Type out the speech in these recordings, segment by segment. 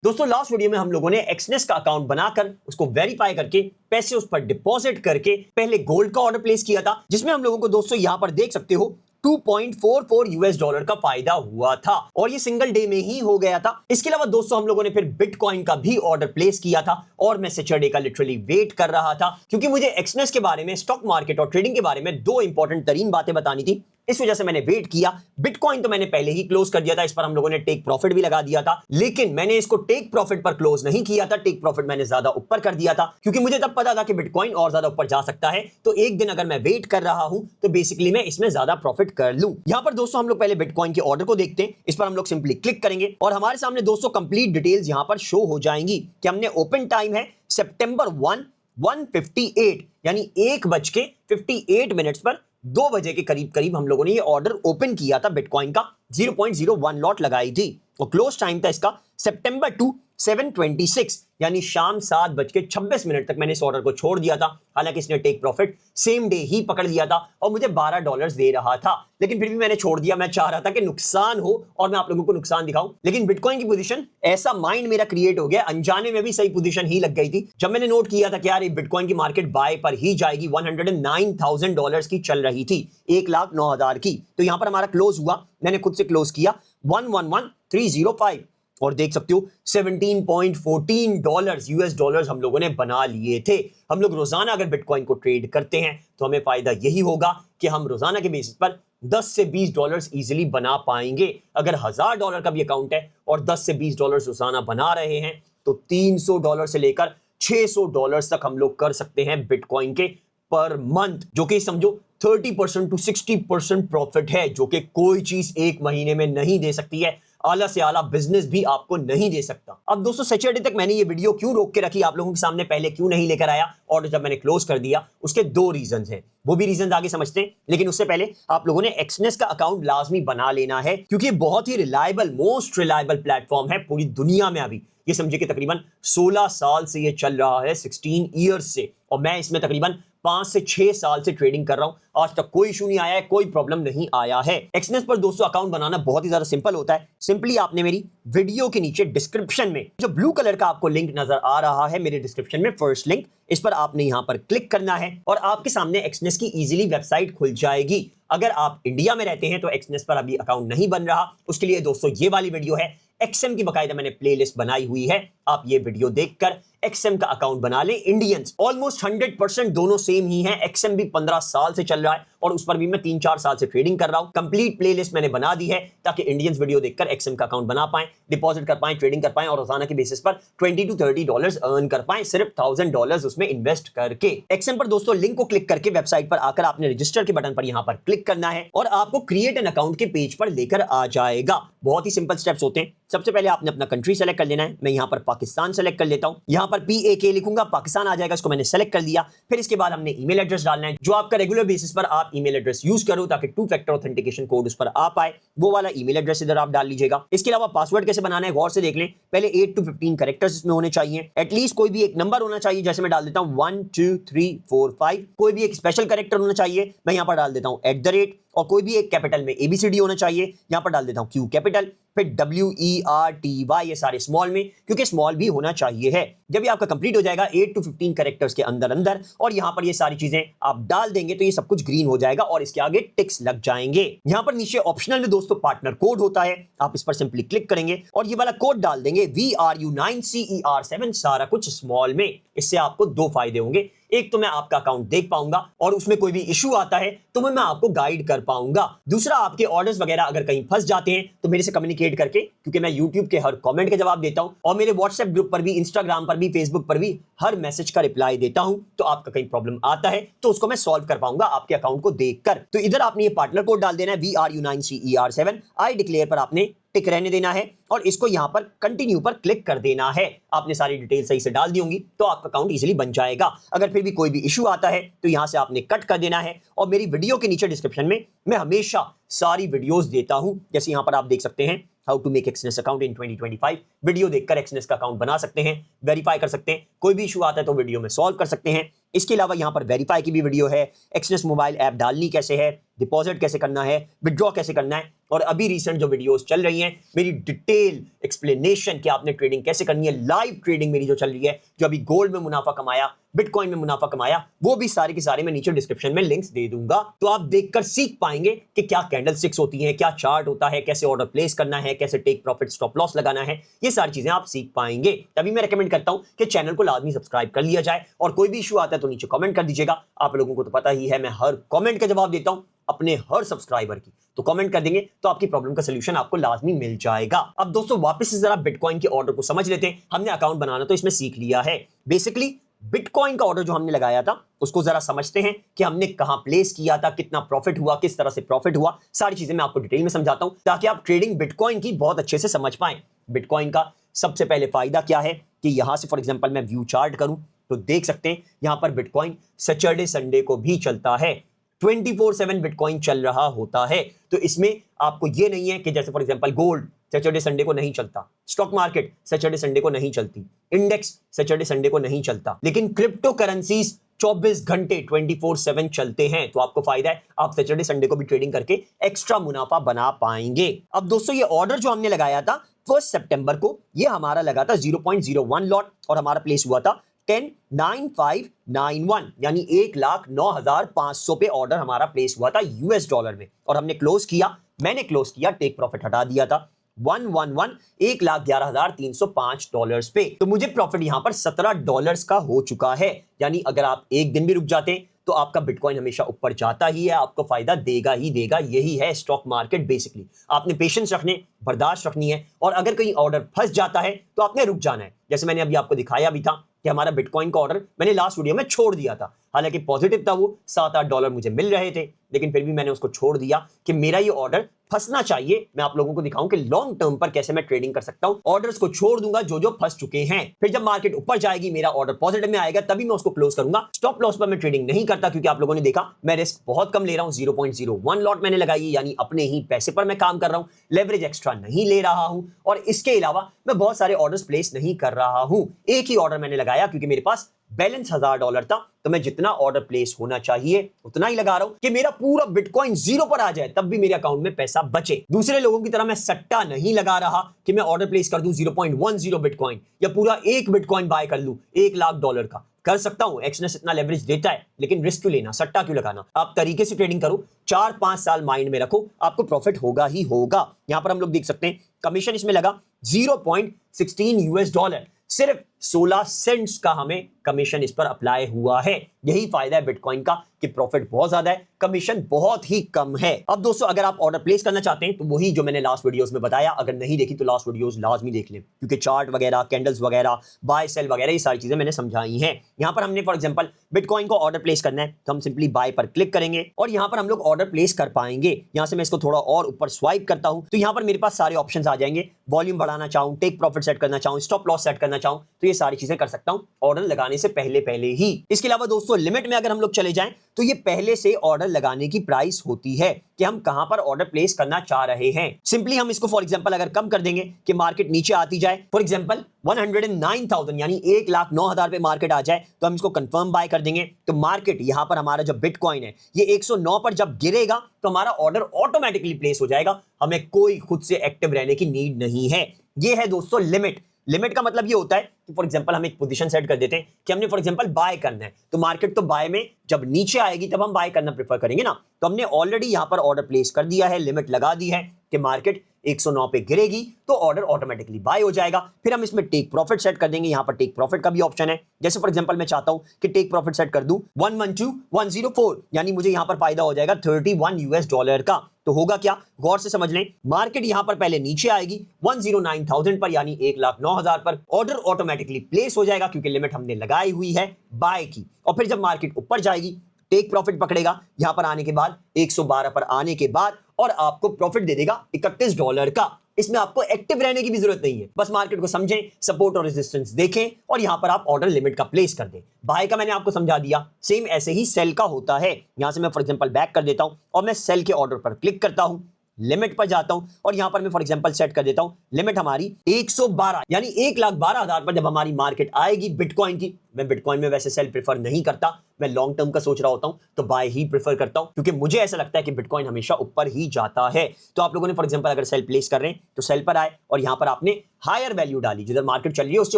दोस्तों last video में हम लोगों ने एक्सनेस का अकाउंट बनाकर उसको वेरीफाई करके पैसे उस पर डिपॉजिट करके पहले गोल्ड का ऑर्डर प्लेस किया था, जिसमें हम लोगों को दोस्तों यहां पर देख सकते हो $2.44 का फायदा हुआ था और ये सिंगल डे में ही हो गया था। इसके अलावा दोस्तों हम लोगों ने फिर बिटकॉइन का भी ऑर्डर प्लेस किया था और मैं सैटरडे का लिटरली वेट कर रहा था क्योंकि मुझे एक्सनेस के बारे में, स्टॉक मार्केट और ट्रेडिंग के बारे में दो इंपॉर्टेंट तरीन बातें बतानी थी। इस वजह से मैंने वेट किया। बिटकॉइन तो मैंने पहले ही क्लोज कर दिया था, इस पर हम लोगों ने टेक प्रॉफिट भी लगा दिया था, लेकिन मैंने इसको टेक प्रॉफिट पर क्लोज नहीं किया था। टेक प्रॉफिट मैंने ज्यादा ऊपर कर दिया था क्योंकि मुझे तब पता था कि बिटकॉइन और ज्यादा ऊपर जा सकता है, तो एक दिन अगर मैं वेट कर रहा हूं तो बेसिकली मैं इसमें ज्यादा प्रॉफिट कर लूं। यहां पर दोस्तों हम लोग पहले बिटकॉइन के ऑर्डर को देखते हैं। इस पर हम लोग सिंपली क्लिक करेंगे और हमारे सामने दोस्तों कंप्लीट डिटेल्स यहां पर शो हो जाएंगी कि हमने ओपन टाइम है सितंबर 1:58 यानी 1:58 पर 2 बजे के करीब करीब हम लोगों ने ये ऑर्डर ओपन किया था। बिटकॉइन का 0.01 लॉट लगाई थी और क्लोज टाइम था इसका सितंबर 2 7:26 यानी शाम 7:26 तक मैंने इस ऑर्डर को छोड़ दिया था। हालांकि इसने टेक प्रॉफिट सेम डे ही पकड़ लिया था और मुझे $12 दे रहा था, लेकिन फिर भी मैंने छोड़ दिया। मैं चाह रहा था कि नुकसान हो और मैं आप लोगों को नुकसान दिखाऊं, लेकिन बिटकॉइन की पोजीशन, ऐसा माइंड मेरा क्रिएट हो गया, अनजाने में भी सही पोजीशन ही लग गई थी। जब मैंने नोट किया था कि यार बिटकॉइन की मार्केट बाय पर ही जाएगी, $109,000 की चल रही थी, 1,09,000 की, तो यहां पर हमारा क्लोज हुआ। मैंने खुद से क्लोज किया 111,305 और देख सकते हो $17.14 यूएस डॉलर्स हम लोगों ने बना लिए थे। हम लोग रोजाना अगर बिटकॉइन को ट्रेड करते हैं तो हमें फायदा यही होगा कि हम रोजाना के बेसिस पर $10 से $20 इजीली बना पाएंगे। अगर $1,000 का भी अकाउंट है और $10 से $20 रोजाना बना रहे हैं तो $300 से लेकर $600 तक हम लोग कर सकते हैं बिटकॉइन के पर मंथ, जो कि समझो 30% to 60% प्रॉफिट है, जो कि कोई चीज एक महीने में नहीं दे सकती है। आला से आला बिजनेस भी आपको नहीं दे सकता। अब दोस्तों सैटरडे तक मैंने ये वीडियो क्यों रोक के रखी, आप लोगों के सामने पहले क्यों नहीं लेकर आया और जब मैंने क्लोज कर दिया, उसके दो रीजंस हैं। वो भी रीजंस आगे समझते हैं, लेकिन उससे पहले आप लोगों ने एक्सनेस का अकाउंट लाजमी बना लेना है क्योंकि बहुत ही रिलायबल, मोस्ट रिलायबल प्लेटफॉर्म है पूरी दुनिया में। अभी ये समझिए कि तकरीबन 16 साल से ये चल रहा है, 16 ईयर्स से, और मैं इसमें तकरीबन 5 से 6 साल से ट्रेडिंग कर रहा हूं। आज तक कोई इशू नहीं आया है, कोई प्रॉब्लम नहीं आया है। एक्सनेस पर दोस्तों अकाउंट बनाना बहुत ही ज्यादा सिंपल होता है। सिंपली आपने मेरी वीडियो के नीचे डिस्क्रिप्शन में जो ब्लू कलर का आपको लिंक नजर आ रहा है, मेरे डिस्क्रिप्शन में फर्स्ट लिंक, इस पर आपने यहां पर क्लिक करना है और आपके सामने एक्सनेस की इजीली वेबसाइट खुल जाएगी। अगर आप इंडिया में रहते हैं तो एक्सनेस पर अभी अकाउंट नहीं बन रहा, उसके लिए दोस्तों ये वाली वीडियो है, एक्सएम की बकायदा मैंने प्लेलिस्ट बनाई हुई है, आप ये वीडियो देखकर एक्सएम का अकाउंट बना लें। इंडियंस ऑलमोस्ट 100% दोनों सेम ही हैं। एक्सएम भी 15 साल से चल रहा है और उस पर भी मैं 3-4 साल से ट्रेडिंग कर रहा हूं। कंप्लीट प्लेलिस्ट मैंने बना दी है ताकि इंडियंस वीडियो देखकर एक्सएम का अकाउंट बना पाएं, डिपॉजिट कर पाएं, ट्रेडिंग कर पाएं और रोजाना के बेसिस पर $20 to $30 अर्न कर पाएं, सिर्फ $1,000 उसमें इन्वेस्ट करके। एक्सएम पर दोस्तों लिंक को क्लिक करके वेबसाइट पर आकर आपने रजिस्टर के बटन पर यहां पर क्लिक करना है और आपको क्रिएट एन अकाउंट के पेज पर लेकर आ जाएगा। बहुत ही सिंपल स्टेप्स होते हैं। सबसे पहले आपने अपना कंट्री सेलेक्ट कर लेना है। मैं यहां पर पाकिस्तान सेलेक्ट कर लेता हूं, यहां पर PAK लिखूंगा, पाकिस्तान आ जाएगा, इसको मैंने सेलेक्ट कर लिया। फिर इसके बाद हमने ईमेल एड्रेस डालना है, जो आपका रेगुलर बेसिस पर आप ईमेल एड्रेस यूज करो ताकि 2 फैक्टर ऑथेंटिकेशन कोड उस पर आ पाए, वो वाला ईमेल एड्रेस इधर आप डाल लीजिएगा। इसके अलावा पासवर्ड कैसे बनाना है गौर से देख लें। पहले 8 to 15 कैरेक्टर्स इसमें होने चाहिए, एटलीस्ट कोई भी एक नंबर होना चाहिए, जैसे मैं डाल देता हूं 1 2 3 4 5। कोई भी एक स्पेशल कैरेक्टर होना चाहिए, मैं यहां पर डाल देता हूं @ और कोई भी एक कैपिटल में ABCD होना चाहिए, यहां पर डाल देता हूं Q कैपिटल, फिर WERTY, ये सारे स्मॉल में, क्योंकि स्मॉल भी होना चाहिए है। जब ये आपका कंप्लीट हो जाएगा 8 to 15 कैरेक्टर्स के अंदर अंदर और यहां पर ये सारी चीजें आप डाल देंगे तो ये सब कुछ ग्रीन हो जाएगा और इसके आगे टिक्स लग जाएंगे। यहां पर नीचे ऑप्शनल में दोस्तों पार्टनर कोड होता है, आप इस पर सिंपली क्लिक करेंगे और ये वाला कोड डाल देंगे VRU9CER7, सारा कुछ स्मॉल में। इससे आपको दो फायदे होंगे, एक तो मैं आपका अकाउंट देख पाऊंगा और उसमें कोई भी इशू आता है तो मैं आपको गाइड कर पाऊंगा। दूसरा, आपके ऑर्डर्स वगैरह अगर कहीं फंस जाते हैं तो मेरे से कम्युनिकेट करके, क्योंकि मैं YouTube के हर कमेंट के जवाब देता हूं और मेरे WhatsApp ग्रुप पर भी, Instagram पर भी, Facebook पर भी हर मैसेज का रिप्लाई देता हूं, तो आपका कहीं प्रॉब्लम आता है तो उसको मैं सॉल्व कर पाऊंगा आपके अकाउंट को देखकर। तो इधर आपने ये पार्टनर कोड डाल देना है VRU9CER7, आई डिक्लेयर पर आपने टिक रहने देना है और इसको यहां पर कंटिन्यू पर क्लिक कर देना है। आपने सारी डिटेल सही से डाल दी होंगी तो आपका अकाउंट इजीली बन जाएगा। अगर फिर भी कोई भी इशू आता है तो यहां से आपने कट कर देना है और मेरी वीडियो के नीचे डिस्क्रिप्शन में मैं हमेशा सारी वीडियोस देता हूं, जैसे यहां पर आप देख सकते हैं how to make Exness account in 2025। Video देखकर एक्सनेस का अकाउंट बना सकते हैं, वेरीफाई कर सकते हैं, कोई भी इशू आता है तो वीडियो में सॉल्व कर सकते हैं। इसके अलावा यहां पर वेरीफाई की भी वीडियो है, एक्सनेस मोबाइल ऐप डालनी कैसे है, डिपॉजिट कैसे करना है, विड्रॉ कैसे करना है, और अभी रिसेंट जो वीडियोस चल रही हैं मेरी डिटेल एक्सप्लेनेशन कि आपने ट्रेडिंग कैसे करनी है, लाइव ट्रेडिंग मेरी जो चल रही है, जो अभी गोल्ड में मुनाफा कमाया, बिटकॉइन में मुनाफा कमाया, वो भी सारे के सारे मैं नीचे डिस्क्रिप्शन में लिंक्स दे दूंगा। तो आप देखकर सीख पाएंगे कि क्या कैंडलस्टिक्स होती हैं, क्या चार्ट होता है, कैसे ऑर्डर प्लेस करना है, कैसे टेक प्रॉफिट स्टॉप लॉस लगाना है, ये सारी चीजें आप सीख पाएंगे। तभी मैं रेकमेंड करता हूं कि चैनल को लाजमी सब्सक्राइब कर लिया जाए, और कोई भी इशू आता है तो नीचे कमेंट कर दीजिएगा। आप लोगों को तो पता ही है मैं हर कमेंट का जवाब देता हूं अपने हर सब्सक्राइबर की, तो कमेंट कर देंगे तो आपकी प्रॉब्लम का सलूशन आपको लाजमी मिल जाएगा। अब दोस्तों वापस से जरा बिटकॉइन के ऑर्डर को समझ लेते हैं। हमने अकाउंट बनाना तो इसमें सीख लिया है। बेसिकली बिटकॉइन का ऑर्डर जो हमने लगाया था उसको जरा समझते हैं कि हमने कहां प्लेस किया था, कितना प्रॉफिट हुआ, किस तरह से प्रॉफिट हुआ, सारी चीजें मैं आपको डिटेल में समझाता हूं ताकि आप ट्रेडिंग बिटकॉइन की बहुत अच्छे से समझ पाएं। बिटकॉइन का सबसे पहले फायदा क्या है कि यहां से फॉर एग्जांपल मैं व्यू चार्ट करूं तो देख सकते हैं यहां पर बिटकॉइन सैटरडे संडे को भी चलता है, 24/7 बिटकॉइन चल रहा होता है। तो इसमें आपको ये नहीं है कि जैसे for example gold Saturday Sunday को नहीं चलता, स्टॉक मार्केट सैटरडे संडे को नहीं चलती, इंडेक्स सैटरडे संडे को नहीं चलता, लेकिन क्रिप्टो करेंसीज 24 घंटे 24/7 चलते हैं। तो आपको फायदा है, आप सैटरडे संडे को भी ट्रेडिंग करके एक्स्ट्रा मुनाफा बना पाएंगे। अब दोस्तों ये ऑर्डर जो हमने लगाया था 1 सितंबर को, ये हमारा लगा था 0.01 लॉट और हमारा प्लेस हुआ था 10,9591 यानी 1,09,500 पे ऑर्डर हमारा प्लेस हुआ था यूएस डॉलर में, और हमने क्लोज किया, मैंने क्लोज किया, टेक प्रॉफिट हटा दिया था 1,11,305 पे। तो मुझे प्रॉफिट यहां पर $17 का हो चुका है। यानी अगर आप एक दिन भी रुक जाते हैं तो आपका बिटकॉइन हमेशा ऊपर जाता ही है, आपको फायदा देगा ही देगा। यही है स्टॉक मार्केट। बेसिकली आपने पेशेंस रखने, बर्दाश्त रखनी है, और अगर कहीं ऑर्डर फंस जाता है तो आपने रुक जाना है। जैसे मैंने अभी आपको दिखाया भी था कि हमारा बिटकॉइन का ऑर्डर मैंने लास्ट वीडियो में छोड़ दिया था, हालांकि पॉजिटिव था, वो $7-8 मुझे मिल रहे थे, लेकिन फिर भी मैंने उसको छोड़ दिया कि मेरा ये ऑर्डर फंसना चाहिए। मैं आप लोगों को दिखाऊं कि लॉन्ग टर्म पर कैसे मैं ट्रेडिंग कर सकता हूं। ऑर्डर्स को छोड़ दूंगा जो जो फंस चुके हैं, फिर जब मार्केट ऊपर जाएगी, मेरा ऑर्डर पॉजिटिव में आएगा, तभी मैं उसको क्लोज करूंगा। स्टॉप लॉस पर मैं ट्रेडिंग नहीं करता क्योंकि आप लोगों ने देखा मैं रिस्क बहुत कम ले रहा हूं, 0.01 लॉट मैंने लगाई है, यानी अपने ही पैसे पर मैं काम कर रहा हूं, लेवरेज एक्स्ट्रा नहीं ले रहा हूं, और इसके अलावा मैं बहुत सारे ऑर्डर्स प्लेस नहीं कर रहा हूं। एक ही ऑर्डर मैंने लगाया क्योंकि मेरे पास बैलेंस $1000 था, तो मैं जितना ऑर्डर प्लेस होना चाहिए उतना ही लगा रहा हूं कि मेरा पूरा बिटकॉइन जीरो पर आ जाए, तब भी मेरे अकाउंट में पैसा बचे। दूसरे लोगों की तरह मैं सट्टा नहीं लगा रहा कि मैं ऑर्डर प्लेस कर दूं 0.10 बिटकॉइन या पूरा एक बिटकॉइन बाय कर लूं $1,00,000 का। कर सकता हूं, एक्सनेस इतना लेवरेज देता है, लेकिन रिस्क क्यों लेना, सट्टा क्यों लगाना। आप तरीके से ट्रेडिंग करो, 4-5 साल माइंड में रखो, आपको प्रॉफिट होगा ही होगा। यहां पर हम लोग देख सकते हैं कमीशन इसमें लगा 0.16 यूएस डॉलर, सिर्फ 16 सेंट्स का हमें कमीशन इस पर अप्लाई हुआ है। यही फायदा है बिटकॉइन का कि प्रॉफिट बहुत ज्यादा है, कमीशन बहुत ही कम है। अब दोस्तों अगर आप ऑर्डर प्लेस करना चाहते हैं तो वही जो मैंने लास्ट वीडियोस में बताया, अगर नहीं देखी तो लास्ट वीडियोस लाजमी देख लें, क्योंकि चार्ट वगैरह, कैंडल्स वगैरह, बाय सेल वगैरह, ये सारी चीजें मैंने समझाई हैं। यहां पर हमने फॉर एग्जांपल बिटकॉइन को ऑर्डर प्लेस करना है तो हम सिंपली बाय पर क्लिक करेंगे और यहां पर हम लोग ऑर्डर प्लेस कर पाएंगे। यहां से मैं इसको थोड़ा और ऊपर स्वाइप करता हूं तो यहां पर मेरे पास सारे ऑप्शंस आ जाएंगे। वॉल्यूम बढ़ाना चाहूं, टेक प्रॉफिट सेट करना चाहूं, स्टॉप लॉस सेट करना चाहूं, तो ये सारी चीजें कर सकता हूं ऑर्डर लगाने से पहले ही। इसके अलावा दोस्तों लिमिट में अगर हम लोग चले जाएं तो ये पहले से ऑर्डर लगाने की प्राइस होती है कि हम कहां पर ऑर्डर प्लेस करना चाह रहे हैं। सिंपली हम इसको फॉर एग्जांपल अगर कम कर देंगे कि मार्केट नीचे आती जाए, फॉर एग्जांपल 109,000 यानी 1,09,000 पे मार्केट आ जाए तो हम इसको कंफर्म बाय कर देंगे। तो मार्केट यहां पर हमारा जो बिटकॉइन है ये 109 पर जब गिरेगा तो हमारा ऑर्डर ऑटोमेटिकली प्लेस हो जाएगा, हमें कोई खुद से एक्टिव रहने की नीड नहीं है। ये है दोस्तों लिमिट। लिमिट का मतलब ये होता है कि फॉर एग्जांपल हम एक पोजीशन सेट कर देते हैं कि हमने फॉर एग्जांपल बाय करना है, तो मार्केट तो बाय में जब नीचे आएगी तब हम बाय करना प्रेफर करेंगे ना, तो हमने ऑलरेडी यहां पर ऑर्डर प्लेस कर दिया है, लिमिट लगा दी है कि मार्केट 109 पे गिरेगी तो ऑर्डर ऑटोमेटिकली बाय हो जाएगा। फिर हम इसमें टेक प्रॉफिट सेट कर देंगे, यहां पर टेक प्रॉफिट का भी ऑप्शन है। जैसे फॉर एग्जांपल मैं चाहता हूं कि टेक प्रॉफिट सेट कर दूं 112,104 यानी मुझे यहां पर फायदा हो जाएगा $31 का। तो होगा क्या, गौर से समझ लें, मार्केट यहां पर पहले नीचे आएगी 109,000 पर यानी 1,09,000 पर, ऑर्डर ऑटोमेटिकली प्लेस हो जाएगा क्योंकि लिमिट हमने लगाई हुई है बाय की। और फिर जब मार्केट ऊपर जाएगी टेक प्रॉफिट पकड़ेगा यहां पर आने के बाद 112 पर आने के बाद और आपको प्रॉफिट दे देगा $31 का। इसमें आपको एक्टिव रहने की भी जरूरत नहीं है, बस मार्केट को समझें, सपोर्ट और रेजिस्टेंस देखें और यहां पर आप ऑर्डर लिमिट का प्लेस कर दें। बाय का मैंने आपको समझा दिया, सेम ऐसे ही सेल का होता है। यहां से मैं फॉर एग्जांपल बैक कर देता हूं और मैं सेल के ऑर्डर पर क्लिक करता हूं, लिमिट पर जाता हूं और यहां पर मैं फॉर एग्जांपल सेट कर देता हूं लिमिट हमारी 112 यानी 1,12,000 पर जब हमारी मार्केट आएगी बिटकॉइन की मैं बिटकॉइन में वैसे सेल प्रेफर नहीं करता, मैं लॉन्ग टर्म का सोच रहा होता हूं तो बाय ही प्रेफर करता हूं, क्योंकि मुझे ऐसा लगता है कि बिटकॉइन हमेशा ऊपर ही जाता है। तो आप लोगों ने फॉर एग्जांपल अगर सेल प्लेस कर रहे हैं तो सेल पर आए और यहां पर आपने हायर वैल्यू डाली, जिधर मार्केट चल रही है उससे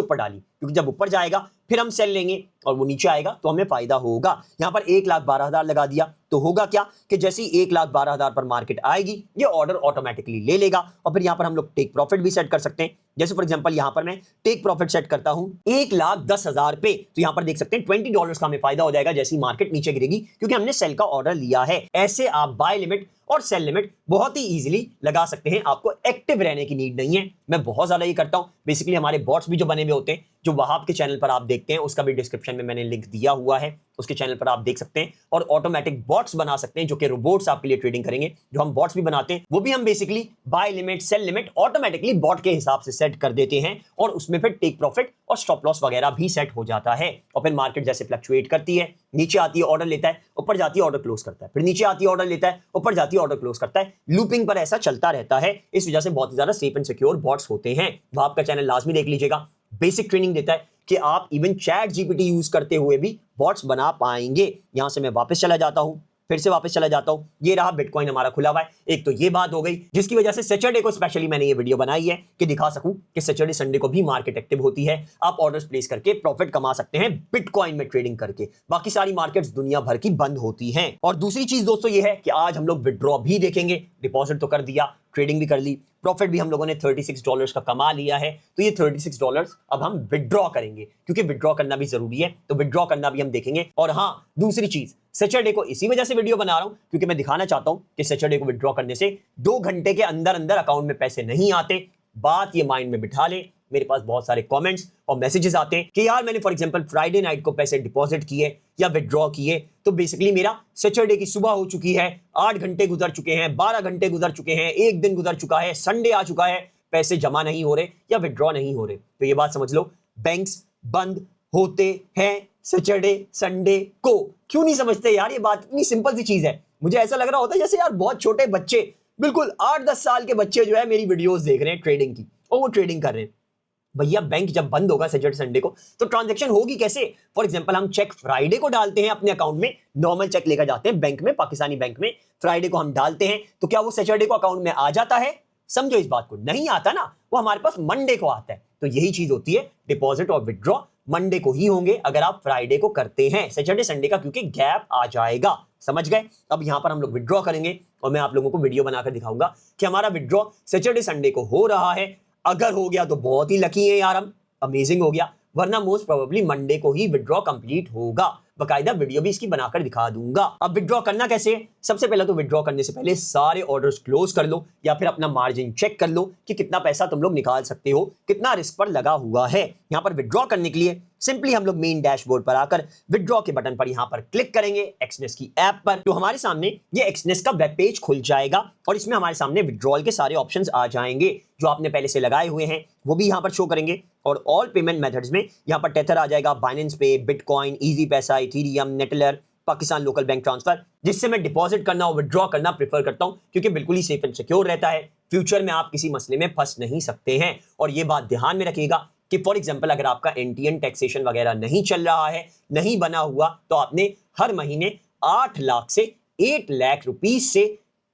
ऊपर डाली, क्योंकि जब ऊपर जाएगा फिर हम सेल लेंगे और वो नीचे आएगा तो हमें फायदा होगा। यहां पर 1,12,000 लगा दिया तो होगा क्या कि जैसे ही 1,12,000 पर मार्केट आएगी ये ऑर्डर ऑटोमेटिकली ले लेगा और फिर यहां पर हम लोग टेक प्रॉफिट भी सेट कर सकते हैं। जैसे फॉर एग्जांपल यहां पर मैं टेक प्रॉफिट सेट करता हूं 1,10,000 पे, तो यहां पर देख सकते हैं $20 का हमें फायदा हो जाएगा जैसे ही मार्केट नीचे गिरेगी, क्योंकि हमने सेल का ऑर्डर लिया है। ऐसे आप बाय लिमिट और सेल लिमिट बहुत ही इजीली लगा सकते हैं, आपको एक्टिव रहने की नीड नहीं है। मैं बहुत ज्यादा ये करता हूं। बेसिकली हमारे बॉट्स भी जो बने हुए होते हैं, जो वहाब के चैनल पर आप देखते हैं, उसका भी डिस्क्रिप्शन में मैंने लिंक दिया हुआ है, उसके चैनल पर आप देख सकते हैं। और ऑटोमेटिक बॉट्स बना सकते हैं जो कि रोबोट्स आपके लिए ट्रेडिंग करेंगे। जो हम बॉट्स भी बनाते हैं वो भी हम basically buy limit sell limit automatically bot के हिसाब से सेट कर देते हैं और उसमें फिर टेक प्रॉफिट और स्टॉप लॉस वगैरह भी सेट हो जाता है। और फिर मार्केट जैसे फ्लक्चुएट करती है, नीचे आती है ऑर्डर लेता है, ऊपर जाती है ऑर्डर क्लोज करता है, फिर नीचे आती है ऑर्डर लेता है, ऊपर जाती है ऑर्डर क्लोज करता है, लूपिंग पर ऐसा चलता रहता है। इस वजह से बहुत ही ज्यादा सेफ एंड सिक्योर बॉट्स होते हैं। वो आपका चैनल लाजमी देख लीजिएगा, बेसिक ट्रेनिंग देता है कि आप इवन चैट जीपीटी यूज करते हुए भी बॉट्स बना पाएंगे। यहां से मैं वापस चला जाता हूं, फिर से वापस चला जाता हूं, ये रहा बिटकॉइन हमारा खुला हुआ है। एक तो ये बात हो गई जिसकी वजह से सैटरडे को स्पेशली मैंने ये वीडियो बनाई है कि दिखा सकूं कि सैटरडे संडे को भी मार्केट एक्टिव होती है, आप ऑर्डर्स प्लेस करके प्रॉफिट कमा सकते हैं बिटकॉइन में ट्रेडिंग करके। बाकी सारी मार्केट्स दुनिया भर की बंद होती हैं। और दूसरी चीज दोस्तों ये है कि आज हम लोग विड्रॉ भी देखेंगे। डिपॉजिट तो कर दिया, ट्रेडिंग भी कर ली, प्रॉफिट भी हम लोगों ने $36 का कमा लिया है, तो ये $36 अब हम विड्रॉ करेंगे, क्योंकि विड्रॉ करना भी जरूरी है, तो विड्रॉ करना भी हम देखेंगे। और हाँ, दूसरी चीज, सैटरडे को इसी वजह से वीडियो बना रहा हूं क्योंकि मैं दिखाना चाहता हूं कि सैटरडे को विड्रॉ करने से 2 घंटे के अंदर अंदर अकाउंट में पैसे नहीं आते। बात ये माइंड में बिठा ले। मेरे पास बहुत सारे कमेंट्स और मैसेजेस आते हैं कि यार मैंने फॉर एग्जांपल फ्राइडे नाइट को पैसे डिपॉजिट किए या विड्रॉ किए, तो बेसिकली मेरा सैटरडे की सुबह हो चुकी है, 8 घंटे गुजर चुके हैं, 12 घंटे गुजर चुके हैं, 1 दिन गुजर चुका है, संडे आ चुका है, पैसे जमा नहीं हो रहे या विड्रॉ नहीं हो रहे। तो ये बात समझ लो, बैंक्स बंद होते हैं सैटरडे संडे को। क्यों नहीं समझते यार, ये बात इतनी सिंपल सी चीज है। मुझे ऐसा लग रहा होता है जैसे यार बहुत छोटे बच्चे, बिल्कुल 8-10 साल के बच्चे जो है मेरी वीडियोस देख रहे हैं ट्रेडिंग की और वो ट्रेडिंग कर रहे हैं। भैया बैंक जब बंद होगा सैटरडे संडे को तो ट्रांजैक्शन होगी कैसे? फॉर एग्जांपल हम चेक फ्राइडे को डालते हैं अपने अकाउंट में, नॉर्मल चेक लेकर जाते हैं बैंक में, पाकिस्तानी बैंक में, फ्राइडे को हम डालते हैं, तो क्या वो सैटरडे को अकाउंट में आ जाता है? समझो इस बात को, नहीं आता ना, वो हमारे पास मंडे को आता है। तो यही चीज होती है, डिपॉजिट और विड्रॉ मंडे को ही होंगे अगर आप फ्राइडे को करते हैं। सैटरडे संडे का क्योंकि गैप आ जाएगा, समझ गए? अब यहां पर हम लोग विड्रॉ करेंगे और मैं आप लोगों को वीडियो बनाकर दिखाऊंगा कि हमारा विड्रॉ सैटरडे संडे को हो रहा है। अगर हो गया तो बहुत ही लकी है यार, हम अमेजिंग हो गया, वरना मोस्ट प्रोबेबली मंडे को ही विड्रॉ कंप्लीट होगा। बकायदा वीडियो भी इसकी बनाकर दिखा दूंगा। अब विड्रॉ करना कैसे है? सबसे पहले तो विड्रॉ करने से पहले सारे ऑर्डर्स क्लोज कर लो या फिर अपना मार्जिन चेक कर लो कि कितना पैसा तुम लोग निकाल सकते हो, कितना रिस्क पर लगा हुआ है। यहां पर विड्रॉ करने के लिए सिंपली हम लोग मेन डैशबोर्ड पर आकर विड्रॉ के बटन पर यहां पर क्लिक करेंगे एक्सनेस की ऐप पर, तो हमारे सामने ये एक्सनेस का वेब पेज खुल जाएगा और इसमें हमारे सामने विड्रॉल के सारे ऑप्शंस आ जाएंगे जो आपने पहले से लगाए हुए हैं, वो भी यहां पर शो करेंगे। और ऑल पेमेंट मेथड्स में यहां पर टेथर आ जाएगा, बाइनेंस पे, बिटकॉइन, इजी पैसा, Ethereum, Neteller, Pakistan local bank transfer, जिससे मैं डिपॉजिट करना और विड्रॉ करना प्रेफर करता हूं क्योंकि बिल्कुल ही सेफ एंड सिक्योर रहता है। फ्यूचर में आप किसी मसले में फंस नहीं सकते हैं। और ये बात ध्यान में रखिएगा कि फॉर एग्जांपल अगर आपका एनटीएन टैक्सेशन वगैरह नहीं चल रहा है, नहीं बना हुआ, तो आपने हर महीने 8 लाख से 8 लाख रुपीस से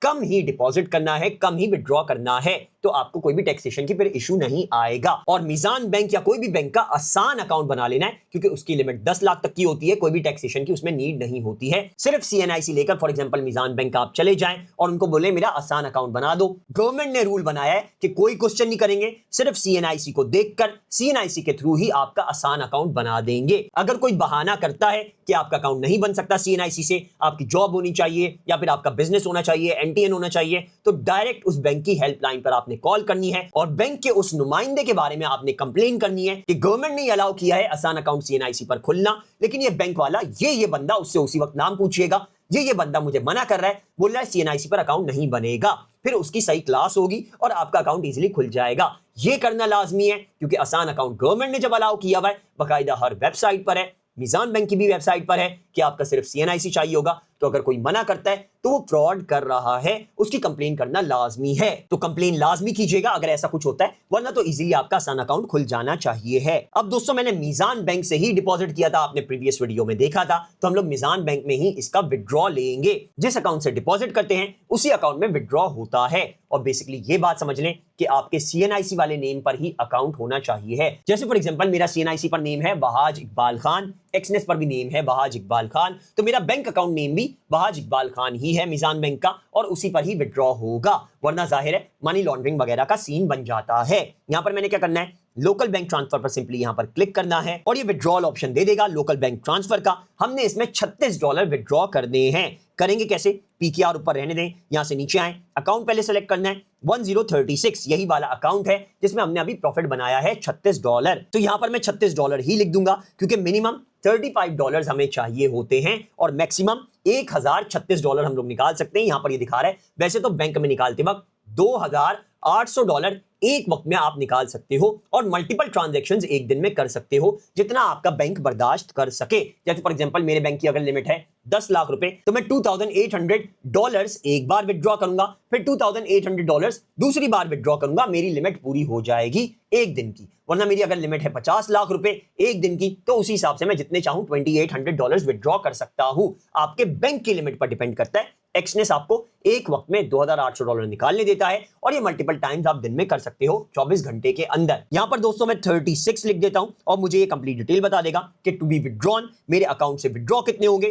कम ही डिपॉजिट करना है, कम ही विड्रॉ करना है, तो आपको कोई भी टैक्सेशन की फिर इशू नहीं आएगा। और मीजान बैंक या कोई भी बैंक का आसान अकाउंट बना लेना है क्योंकि उसकी लिमिट 10 लाख तक की होती है, कोई भी टैक्सेशन की उसमें नीड नहीं होती है। सिर्फ सीएनआईसी लेकर फॉर एग्जांपल मीजान बैंक आप चले जाएं और उनको बोले मेरा आसान अकाउंट बना दो। गवर्नमेंट ने रूल बनाया है कि कोई क्वेश्चन नहीं करेंगे, सिर्फ सीएनआईसी को देखकर सीएनआईसी के थ्रू ही आपका आसान अकाउंट बना देंगे। अगर कोई बहाना करता है कि आपका अकाउंट नहीं बन सकता सीएनआईसी से, आपकी जॉब होनी चाहिए या फिर आपका बिजनेस होना चाहिए, एनटीएन होना चाहिए, तो डायरेक्ट उस बैंक की हेल्पलाइन पर आपने कॉल करनी है और बैंक के उस नुमाइंदे के बारे में आपने कंप्लेन करनी है कि गवर्नमेंट ने अलाउ किया है आसान अकाउंट सीएनआईसी पर खुलना, लेकिन ये बैंक वाला ये बंदा, उससे उसी वक्त नाम पूछिएगा, ये बंदा मुझे मना कर रहा है, बोल रहा है सीएनआईसी पर अकाउंट नहीं बनेगा। फिर उसकी सही क्लास होगी और आपका अकाउंट इजीली खुल जाएगा। ये करना लाजमी है क्योंकि आसान अकाउंट गवर्नमेंट ने जब अलाउ किया हुआ है, बाकायदा हर वेबसाइट पर है, मीजान बैंक की भी वेबसाइट पर है कि आपका सिर्फ सीएनआईसी चाहिए होगा। तो अगर कोई मना करता है तो वो फ्रॉड कर रहा है, उसकी कंप्लेन करना लाजमी है। तो कंप्लेन लाजमी कीजिएगा अगर ऐसा कुछ होता है, वरना तो इजीली आपका आसान अकाउंट खुल जाना चाहिए है। अब दोस्तों मैंने मीजान बैंक से ही डिपॉजिट किया था, आपने प्रीवियस वीडियो में देखा था, तो हम लोग मीजान बैंक में ही इसका विड्रॉ लेंगे। जिस अकाउंट से डिपॉजिट करते हैं उसी अकाउंट में विड्रॉ होता है। और बेसिकली ये बात समझ लें कि आपके CNIC वाले नेम पर ही अकाउंट होना चाहिए है। जैसे फॉर एग्जांपल मेरा CNIC पर नेम है बहाज इकबाल खान, एक्सनेस पर भी नेम है बहाज इकबाल खान, तो मेरा बैंक अकाउंट नेम भी बहाज इकबाल खान ही है मीजान बैंक का, और उसी पर ही विड्रॉ होगा, वरना जाहिर है मनी लॉन्ड्रिंग वगैरह का सीन बन जाता है। यहां पर मैंने क्या करना है, लोकल बैंक ट्रांसफर पर सिंपली यहां पर क्लिक करना है और ये विड्रॉल ऑप्शन दे देगा लोकल बैंक ट्रांसफर का। हमने इसमें $36 विड्रॉ करने हैं। करेंगे कैसे, PKR ऊपर रहने दें, यहां से नीचे आए, अकाउंट पहले सेलेक्ट करना है 1036, यही वाला अकाउंट है जिसमें हमने अभी प्रॉफिट बनाया है $36। तो यहां पर मैं $36 ही लिख दूंगा क्योंकि मिनिमम $35 हमें चाहिए होते हैं और मैक्सिमम $1036 हम लोग निकाल सकते हैं। यहां पर ये दिखा रहा है, वैसे तो बैंक में निकालते वक्त $2800 एक वक्त में आप निकाल सकते हो और मल्टीपल ट्रांजैक्शंस एक दिन में कर सकते हो, जितना आपका बैंक बर्दाश्त कर सके। जैसे फॉर एग्जांपल मेरे बैंक की अगर लिमिट है 10 लाख रुपए, तो मैं $2800 एक बार विड्रॉ करूंगा, फिर $2800 दूसरी बार विड्रॉ करूंगा, मेरी लिमिट पूरी हो जाएगी एक दिन की। वरना मेरी अगर लिमिट है 50 लाख रुपए एक दिन की, तो उसी हिसाब से मैं जितने चाहूं $2800 विड्रॉ कर सकता हूं। आपके बैंक की लिमिट पर डिपेंड करता है। एक्सनेस आपको एक वक्त में $2800 निकालने देता है और ये मल्टीपल टाइम्स आप दिन में कर सकते हो 24 घंटे के अंदर। यहां पर दोस्तों मैं 36 लिख देता हूं और मुझे ये कंप्लीट डिटेल बता देगा कि टू बी विड्रॉन मेरे अकाउंट से विड्रॉ कितने होंगे,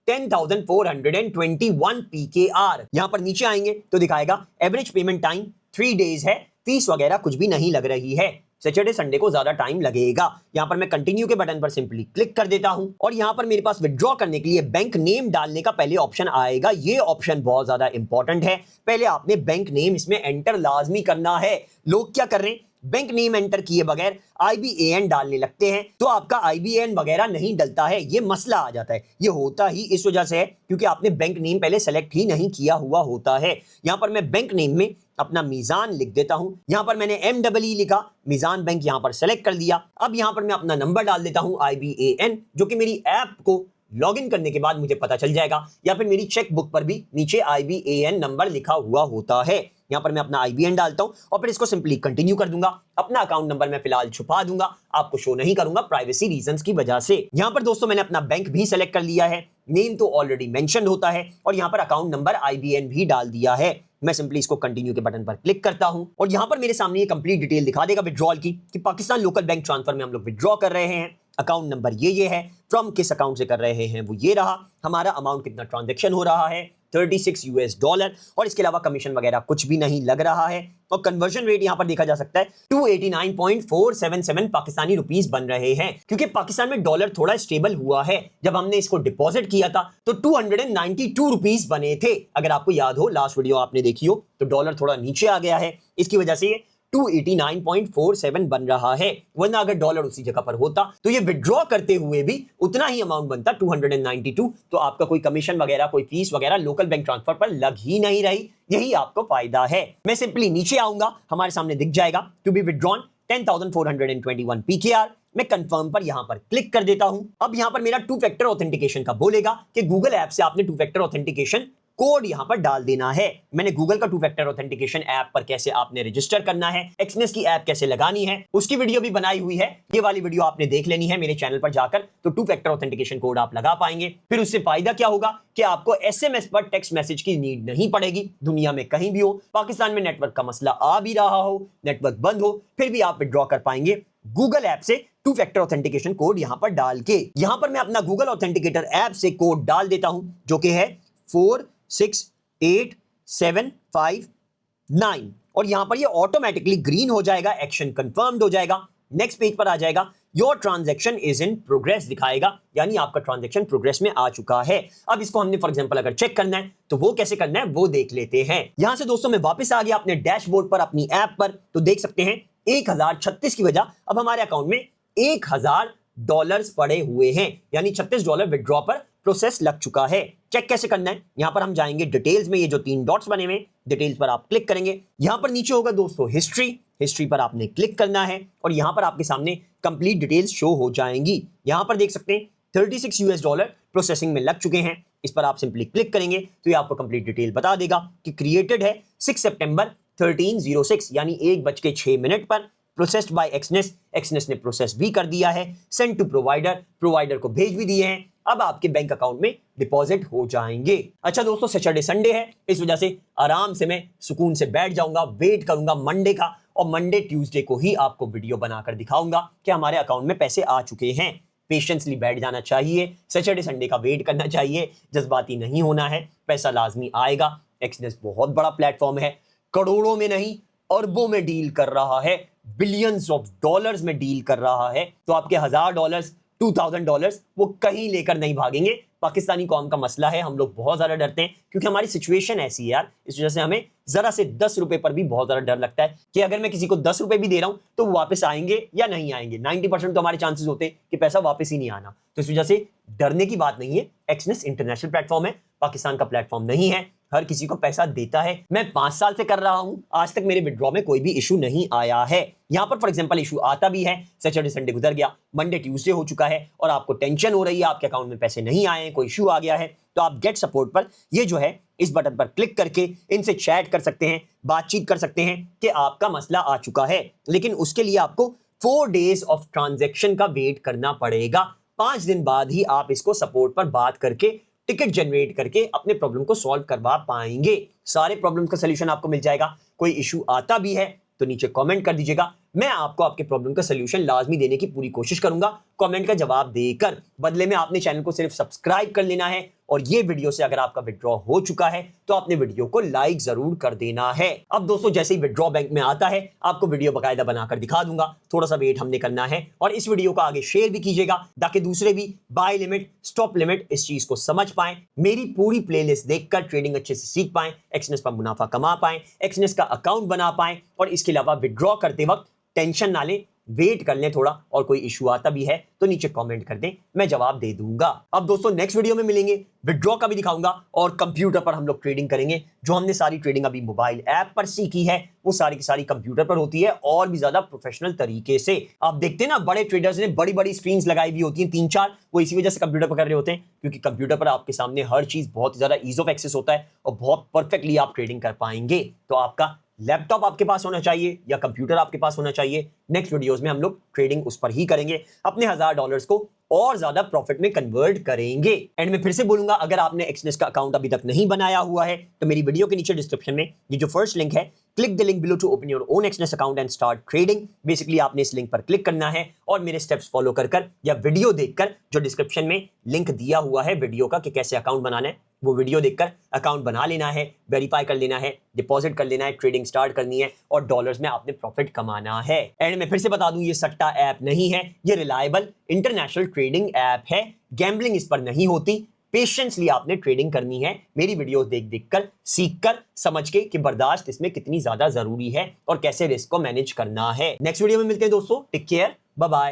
10,421 PKR। यहां पर नीचे आएंगे तो दिखाएगा एवरेज पेमेंट टाइम 3 डेज है, फीस वगैरह कुछ भी नहीं लग रही है, सैटरडे संडे को ज्यादा टाइम लगेगा। यहां पर मैं कंटिन्यू के बटन पर सिंपली क्लिक कर देता हूं और यहां पर मेरे पास विड्रॉ करने के लिए बैंक नेम डालने का पहले ऑप्शन आएगा। ये ऑप्शन बहुत ज्यादा इंपॉर्टेंट है, पहले आपने बैंक नेम इसमें एंटर लाजमी करना है। लोग क्या कर रहे हैं, बैंक नेम एंटर किए बगैर IBAN डालने लगते हैं, तो आपका IBAN वगैरह नहीं डलता है, ये मसला आ जाता है। ये होता ही इस वजह से है क्योंकि आपने बैंक नेम पहले सेलेक्ट ही नहीं किया हुआ होता है। यहां पर मैं बैंक नेम में अपना मीजान लिख देता हूं, यहां पर मैंने MEE लिखा, मीजान बैंक यहां पर सेलेक्ट कर दिया। अब यहां पर मैं अपना नंबर डाल देता हूं IBAN, जो कि मेरी ऐप को लॉगिन करने के बाद मुझे पता चल जाएगा, या फिर मेरी चेक बुक पर भी नीचे IBAN नंबर लिखा हुआ होता है। यहां पर मैं अपना IBAN डालता हूं और फिर इसको सिंपली कंटिन्यू कर दूंगा। अपना अकाउंट नंबर मैं फिलहाल छुपा दूंगा, आपको शो नहीं करूंगा प्राइवेसी रीजंस की वजह से। यहां पर दोस्तों मैंने अपना बैंक भी सेलेक्ट कर लिया है, नेम तो ऑलरेडी मेंशन होता है और यहां पर अकाउंट नंबर IBAN भी डाल दिया है। मैं सिंपली इसको कंटिन्यू के बटन पर क्लिक करता हूं और यहां पर मेरे सामने ये कंप्लीट डिटेल दिखा देगा विड्रॉल की, कि पाकिस्तान लोकल बैंक ट्रांसफर में हम लोग विड्रॉ कर रहे हैं, अकाउंट नंबर ये है, फ्रॉम किस अकाउंट से कर रहे हैं वो ये रहा, हमारा अमाउंट कितना ट्रांजैक्शन हो रहा है $36 और इसके अलावा कमीशन वगैरह कुछ भी नहीं लग रहा है। और कन्वर्जन रेट यहां पर देखा जा सकता है 289.477 पाकिस्तानी रुपीस बन रहे हैं, क्योंकि पाकिस्तान में डॉलर थोड़ा स्टेबल हुआ है। जब हमने इसको डिपॉजिट किया था तो 292 रुपीस बने थे, अगर आपको याद हो लास्ट वीडियो आपने देखी हो, तो डॉलर थोड़ा नीचे आ गया है, इसकी वजह से ये 289.47 बन रहा है। वरना अगर डॉलर उसी जगह पर होता तो ये विड्रॉ करते हुए भी उतना ही अमाउंट बनता 292, तो आपका कोई कमीशन वगैरह कोई फीस वगैरह लोकल बैंक ट्रांसफर पर लग ही नहीं रही। यही आपको फायदा है। मैं सिंपली नीचे आऊंगा, हमारे सामने दिख जाएगा टू बी विड्रॉन 10,421 PKR। मैं कंफर्म पर यहां पर क्लिक कर देता हूं। अब यहां पर मेरा 2 फैक्टर ऑथेंटिकेशन का बोलेगा कि गूगल ऐप से आपने 2 फैक्टर ऑथेंटिकेशन कोड यहां पर डाल देना है। मैंने गूगल का 2 फैक्टर ऑथेंटिकेशन ऐप पर कैसे आपने रजिस्टर करना है, एक्सनेस की ऐप कैसे लगानी है, उसकी वीडियो भी बनाई हुई है। ये वाली वीडियो आपने देख लेनी है मेरे चैनल पर जाकर, तो 2 फैक्टर ऑथेंटिकेशन कोड आप लगा पाएंगे। फिर उससे फायदा क्या होगा कि आपको SMS पर टेक्स्ट मैसेज की नीड नहीं पड़ेगी। दुनिया में कहीं भी हो, पाकिस्तान में नेटवर्क का मसला आ भी रहा हो, नेटवर्क बंद हो, फिर भी आप विड्रॉ कर पाएंगे गूगल ऐप से 2 फैक्टर ऑथेंटिकेशन कोड यहां पर डाल के। यहां पर मैं अपना गूगल ऑथेंटिकेटर ऐप से कोड डाल देता हूं, जो कि है 46875 और यहां पर ये ऑटोमेटिकली ग्रीन हो जाएगा, एक्शन कंफर्म्ड हो जाएगा। नेक्स्ट पेज पर आ जाएगा, your transaction is in progress दिखाएगा, यानी आपका ट्रांजैक्शन प्रोग्रेस में आ चुका है। अब इसको हमने फॉर एग्जांपल अगर चेक करना है तो वो कैसे करना है वो देख लेते हैं। यहां से दोस्तों मैं वापस आ गया अपने डैशबोर्ड पर, अपनी ऐप पर, तो देख सकते हैं 1036 की वजह अब हमारे अकाउंट में $1000 पड़े हुए हैं, यानी $36 विड्रॉ पर प्रोसेस लग चुका है। चेक कैसे करना है, यहां पर हम जाएंगे डिटेल्स में, ये जो 3 डॉट्स बने हुए डिटेल्स पर आप क्लिक करेंगे। यहां पर नीचे होगा दोस्तों हिस्ट्री पर आपने क्लिक करना है और यहां पर आपके सामने कंप्लीट डिटेल्स शो हो जाएंगी। यहां पर देख सकते हैं $36 प्रोसेसिंग में लग चुके हैं। इस पर आप सिंपली क्लिक करेंगे तो ये आपको कंप्लीट डिटेल बता देगा कि क्रिएटेड है 6 सितंबर 1306 यानी 1:06 पर, प्रोसेस्ड बाय एक्सनेस, एक्सनेस ने प्रोसेस भी कर दिया है, सेंड टू प्रोवाइडर, प्रोवाइडर को भेज भी दिए हैं, अब आपके बैंक अकाउंट में डिपॉजिट हो जाएंगे। अच्छा दोस्तों, सैटरडे संडे है, इस वजह से आराम से मैं सुकून से बैठ जाऊंगा, वेट करूंगा मंडे का, और मंडे ट्यूसडे को ही आपको वीडियो बनाकर दिखाऊंगा कि हमारे अकाउंट में पैसे आ चुके हैं। पेशेंसली बैठ जाना चाहिए, सैटरडे संडे का वेट करना चाहिए, जज्बाती नहीं होना है, पैसा लाजमी आएगा। एक्सनेस बहुत बड़ा प्लेटफॉर्म है, करोड़ों में नहीं अरबों में डील कर रहा है, बिलियंस ऑफ डॉलर्स में डील कर रहा है, तो आपके $1000 $2000 वो कहीं लेकर नहीं भागेंगे। पाकिस्तानी कौम का मसला है, हम लोग बहुत ज्यादा डरते हैं क्योंकि हमारी सिचुएशन ऐसी है यार, इस वजह से हमें जरा से 10 रुपए पर भी बहुत ज्यादा डर लगता है कि अगर मैं किसी को 10 रुपए भी दे रहा हूं तो वो वापस आएंगे या नहीं आएंगे। 90% तो हमारे चांसेस होते हैं कि पैसा वापस ही नहीं आना, तो इस वजह से डरने की बात नहीं है। एक्सनेस इंटरनेशनल प्लेटफॉर्म है, पाकिस्तान का प्लेटफॉर्म नहीं है, हर किसी को पैसा देता है। मैं 5 साल से कर रहा हूं, आज तक मेरे विड्रॉ में कोई भी इशू नहीं आया है। यहां पर फॉर एग्जांपल इशू आता भी है, सैटरडे संडे गुजर गया, मंडे ट्यूसडे हो चुका है और आपको टेंशन हो रही है, आपके अकाउंट में पैसे नहीं आए हैं, कोई इशू आ गया है, तो आप गेट सपोर्ट पर ये जो है इस बटन पर क्लिक करके इनसे चैट कर सकते हैं, बातचीत कर सकते हैं कि आपका मसला आ चुका है। लेकिन उसके लिए आपको 4 डेज ऑफ ट्रांजैक्शन का वेट करना पड़ेगा। 5 दिन बाद ही आप इसको सपोर्ट पर बात करके टिकट जनरेट करके अपने प्रॉब्लम को सॉल्व करवा पाएंगे। सारे प्रॉब्लम का सलूशन आपको मिल जाएगा। कोई इशू आता भी है तो नीचे कमेंट कर दीजिएगा, मैं आपको आपके प्रॉब्लम का सलूशन लाजमी देने की पूरी कोशिश करूंगा कमेंट का जवाब देकर। बदले में आपने चैनल को सिर्फ सब्सक्राइब कर लेना है, और ये वीडियो से अगर आपका विड्रॉ हो चुका है तो आपने वीडियो को लाइक जरूर कर देना है। अब दोस्तों, जैसे ही विड्रॉ बैंक में आता है आपको वीडियो बकायदा बनाकर दिखा दूंगा, थोड़ा सा वेट हमने करना है, और इस वीडियो को आगे शेयर भी कीजिएगा ताकि दूसरे भी बाय लिमिट स्टॉप लिमिट इस चीज को समझ पाएं, मेरी पूरी प्लेलिस्ट देखकर ट्रेडिंग अच्छे से सीख पाएं, एक्सनेस पर मुनाफा कमा पाएं, एक्सनेस का अकाउंट बना पाएं, और इसके अलावा विड्रॉ करते वक्त टेंशन ना लें, वेट कर लें थोड़ा, और कोई इशू आता भी है तो नीचे कमेंट कर दें, मैं जवाब दे दूंगा। अब दोस्तों नेक्स्ट वीडियो में मिलेंगे, विड्रॉ का भी दिखाऊंगा और कंप्यूटर पर हम लोग ट्रेडिंग करेंगे। जो हमने सारी ट्रेडिंग अभी मोबाइल ऐप पर सीखी है वो सारी की सारी कंप्यूटर पर होती है और भी ज्यादा प्रोफेशनल तरीके से। आप देखते हैं ना, बड़े ट्रेडर्स ने बड़ी बड़ी स्क्रीन लगाई हुई होती हैं, 3-4, वो इसी वजह से कंप्यूटर पर कर रहे होते हैं क्योंकि कंप्यूटर पर आपके सामने हर चीज बहुत ज्यादा ईज ऑफ एक्सेस होता है और बहुत परफेक्टली आप ट्रेडिंग कर पाएंगे। तो आपका लैपटॉप आपके पास होना चाहिए या कंप्यूटर आपके पास होना चाहिए। नेक्स्ट वीडियोस में हम लोग ट्रेडिंग उस पर ही करेंगे, अपने $1000 को और ज्यादा प्रॉफिट में कन्वर्ट करेंगे। एंड में फिर से बोलूंगा, अगर आपने एक्सनेस का अकाउंट अभी तक नहीं बनाया हुआ है तो मेरी वीडियो के नीचे डिस्क्रिप्शन में ये जो फर्स्ट लिंक है, click the link below to open your own Exness account and start trading. Basically आपने इस लिंक पर क्लिक करना है और मेरे स्टेप्स फॉलो कर या वीडियो देखकर, जो डिस्क्रिप्शन में लिंक दिया हुआ है वीडियो का कि कैसे अकाउंट बनाना है, वो वीडियो देखकर अकाउंट बना लेना है, वेरीफाई कर लेना है, डिपॉजिट कर लेना है, ट्रेडिंग स्टार्ट करनी है और डॉलर्स में आपने प्रॉफिट कमाना है। एंड मैं फिर से बता दूं, ये सट्टा ऐप नहीं है, ये रिलायबल इंटरनेशनल ट्रेडिंग ऐप है। गैम्बलिंग इस पर नहीं होती, पेशेंसली आपने ट्रेडिंग करनी है, मेरी वीडियोस देख कर, सीख कर, समझ के कि बर्दाश्त इसमें कितनी ज्यादा जरूरी है और कैसे रिस्क को मैनेज करना है। नेक्स्ट वीडियो में मिलते हैं दोस्तों, टेक केयर, बाय बाय।